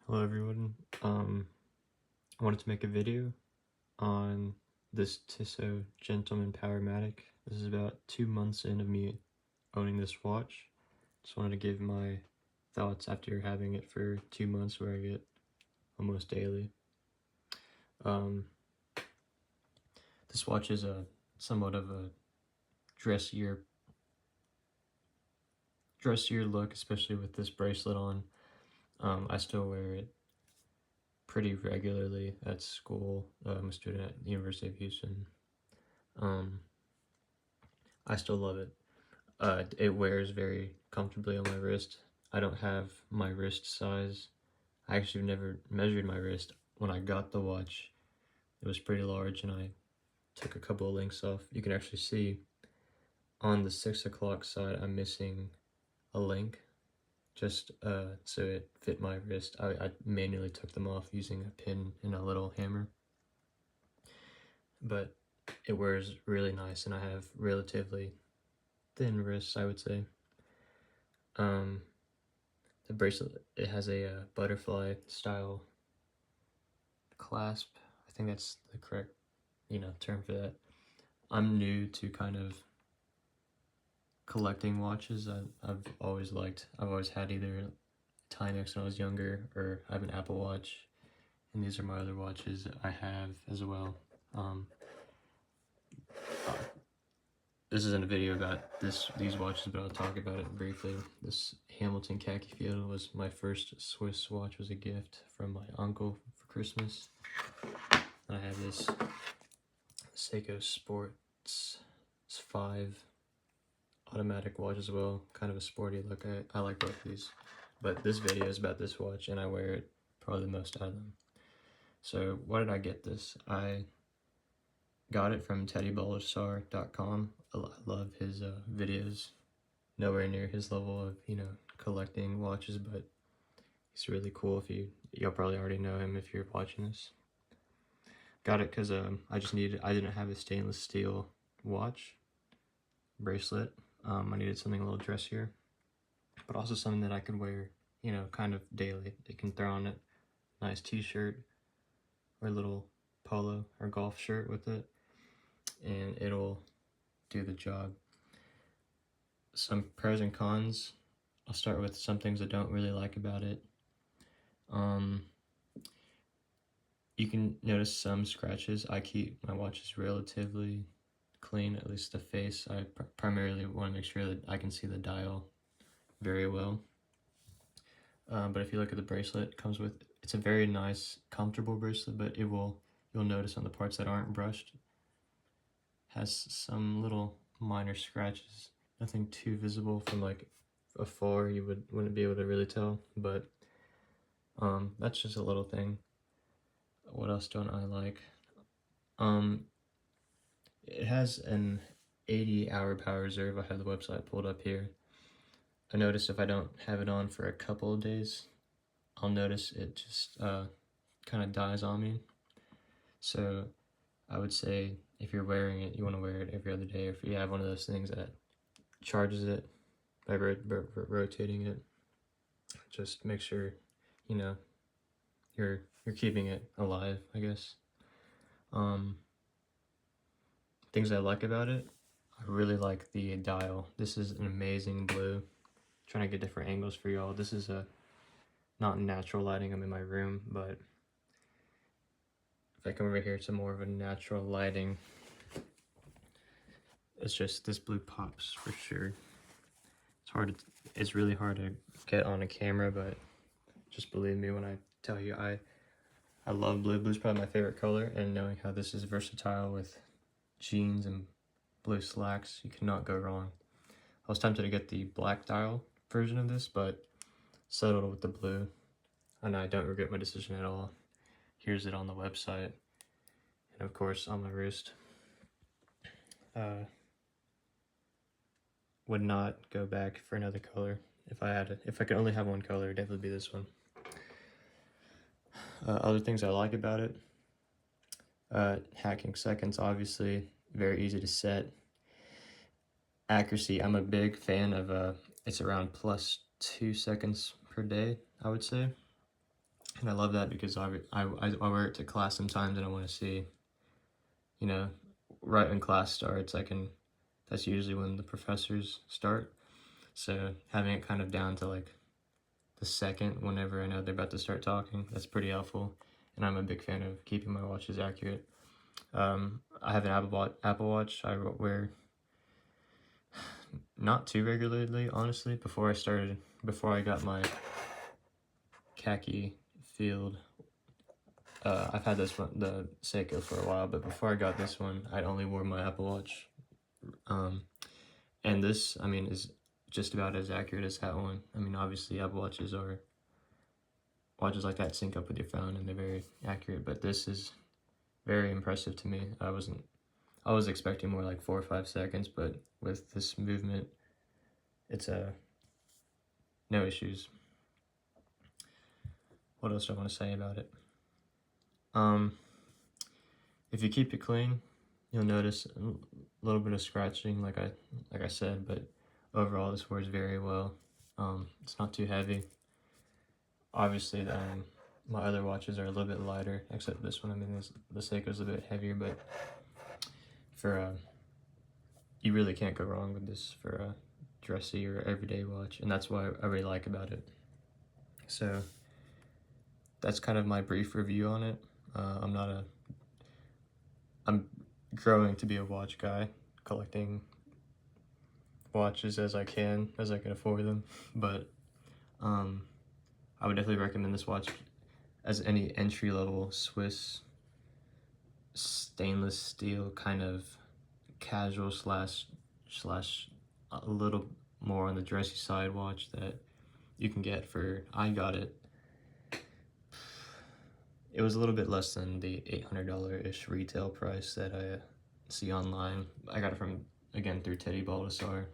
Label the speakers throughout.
Speaker 1: Hello everyone. I wanted to make a video on this Tissot Gentleman Powermatic. This is about 2 months in of me owning this watch. Just wanted to give my thoughts after having it for 2 months, wearing it almost daily. This watch is a somewhat of a dressier look, especially with this bracelet on. I still wear it pretty regularly at school. I'm a student at the University of Houston. I still love it. It wears very comfortably on my wrist. I don't have my wrist size. I actually never measured my wrist when I got the watch. It was pretty large and I took a couple of links off. You can actually see on the 6 o'clock side I'm missing a link just so it fit my wrist. I manually took them off using a pin and a little hammer. But it wears really nice and I have relatively thin wrists, I would say. The bracelet, it has a butterfly style clasp. I think that's the correct, term for that. I'm new to kind of collecting watches. I've always had either Timex when I was younger, or I have an Apple Watch, and these are my other watches I have as well. This isn't a video about these watches, but I'll talk about it briefly. This Hamilton Khaki Field was my first Swiss watch. Was a gift from my uncle for Christmas. And I have this Seiko Sports 5 automatic watch as well. Kind of a sporty look. I like both of these. But this video is about this watch, and I wear it probably the most out of them. So why did I get this? I got it from teddyballasar.com. I love his videos. Nowhere near his level of, collecting watches, but he's really cool. You'll probably already know him if you're watching this. Got it because I didn't have a stainless steel watch bracelet. I needed something a little dressier, but also something that I could wear, kind of daily. It can throw on a nice t-shirt or a little polo or golf shirt with it, and it'll do the job. Some pros and cons. I'll start with some things I don't really like about it. You can notice some scratches. I keep my watches relatively clean, at least the face. I primarily want to make sure that I can see the dial very well. But if you look at the bracelet, it's a very nice, comfortable bracelet, but you'll notice on the parts that aren't brushed, has some little minor scratches. Nothing too visible from like afar, you wouldn't be able to really tell, but that's just a little thing. What else don't I like? It has an 80-hour power reserve. I have the website pulled up here. I notice if I don't have it on for a couple of days, I'll notice it just kind of dies on me. So I would say if you're wearing it, you want to wear it every other day. Or if you have one of those things that charges it by rotating it, just make sure, you're keeping it alive, I guess. Things I like about it, I really like the dial. This is an amazing blue. I'm trying to get different angles for y'all. This is not natural lighting. I'm in my room, but if I come over here to more of a natural lighting, it's just this blue pops for sure. It's really hard to get on a camera, but just believe me when I tell you I love blue. Blue's probably my favorite color, and knowing how this is versatile with jeans and blue slacks, you cannot go wrong. I was tempted to get the black dial version of this, but settled with the blue, and I don't regret my decision at all. Here's it on the website, and of course on my wrist. Would not go back for another color. If I could only have one color, it'd definitely be this one. Other things I like about it, hacking seconds, obviously, very easy to set. Accuracy, I'm a big fan of, it's around +2 seconds per day, I would say. And I love that because I wear it to class sometimes and I want to see, you know, right when class starts, that's usually when the professors start. So having it kind of down to like the second whenever I know they're about to start talking, that's pretty helpful. And I'm a big fan of keeping my watches accurate. I have an Apple Watch I wear not too regularly, honestly. Before I got my khaki field, I've had this one, the Seiko, for a while, but before I got this one, I only wore my Apple Watch. And this, I mean, is just about as accurate as that one. I mean, obviously, watches like that sync up with your phone, and they're very accurate, but this is very impressive to me. I was expecting more like 4 or 5 seconds, but with this movement, it's no issues. What else do I want to say about it? If you keep it clean, you'll notice a little bit of scratching, like I said, but overall this wears very well. It's not too heavy. Obviously, my other watches are a little bit lighter, except this one. I mean, the Seiko's a bit heavier, but for you really can't go wrong with this for a dressy or everyday watch, and that's what I really like about it. So that's kind of my brief review on it. I'm growing to be a watch guy, collecting watches as I can afford them, but I would definitely recommend this watch as any entry-level Swiss stainless steel kind of casual slash a little more on the dressy side watch that you can get for, I got it. It was a little bit less than the $800-ish retail price that I see online. I got it from, again, through Teddy Baldessar.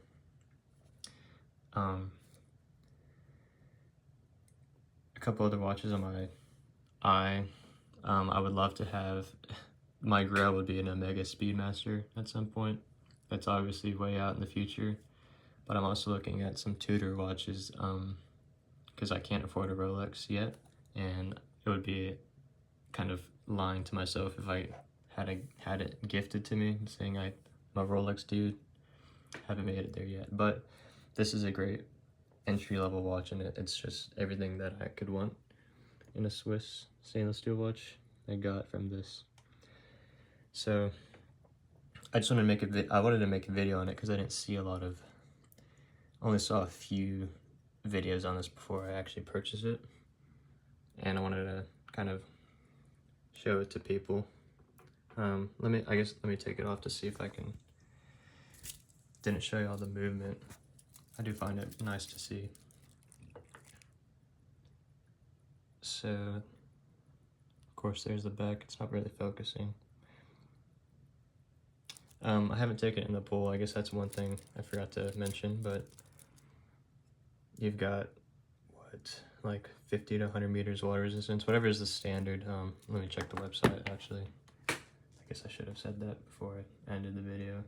Speaker 1: A couple other watches on my eye. I would love to have, my grail would be an Omega Speedmaster at some point. That's obviously way out in the future, but I'm also looking at some Tudor watches because I can't afford a Rolex yet, and it would be kind of lying to myself if I had it gifted to me, saying I'm a Rolex dude. Haven't made it there yet, but this is a great entry-level watch, and it's just everything that I could want in a Swiss stainless steel watch. I got from this. So I just wanted to make I wanted to make a video on it because I didn't see only saw a few videos on this before I actually purchased it, and I wanted to kind of show it to people. Let me take it off to see if I can. Didn't show you all the movement. I do find it nice to see. So, of course, there's the back. It's not really focusing. I haven't taken it in the pool. I guess that's one thing I forgot to mention, but you've got, like 50 to 100 meters water resistance, whatever is the standard. Let me check the website, actually. I guess I should have said that before I ended the video.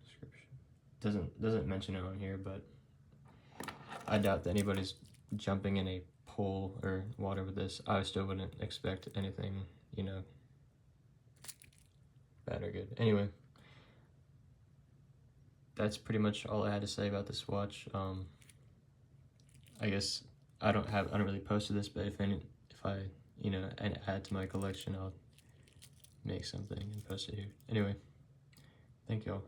Speaker 1: Description. Doesn't mention it on here, but I doubt that anybody's jumping in a pool or water with this. I still wouldn't expect anything, bad or good. Anyway, that's pretty much all I had to say about this watch. I guess I don't really post this, but if I add to my collection, I'll make something and post it here. Anyway, thank y'all.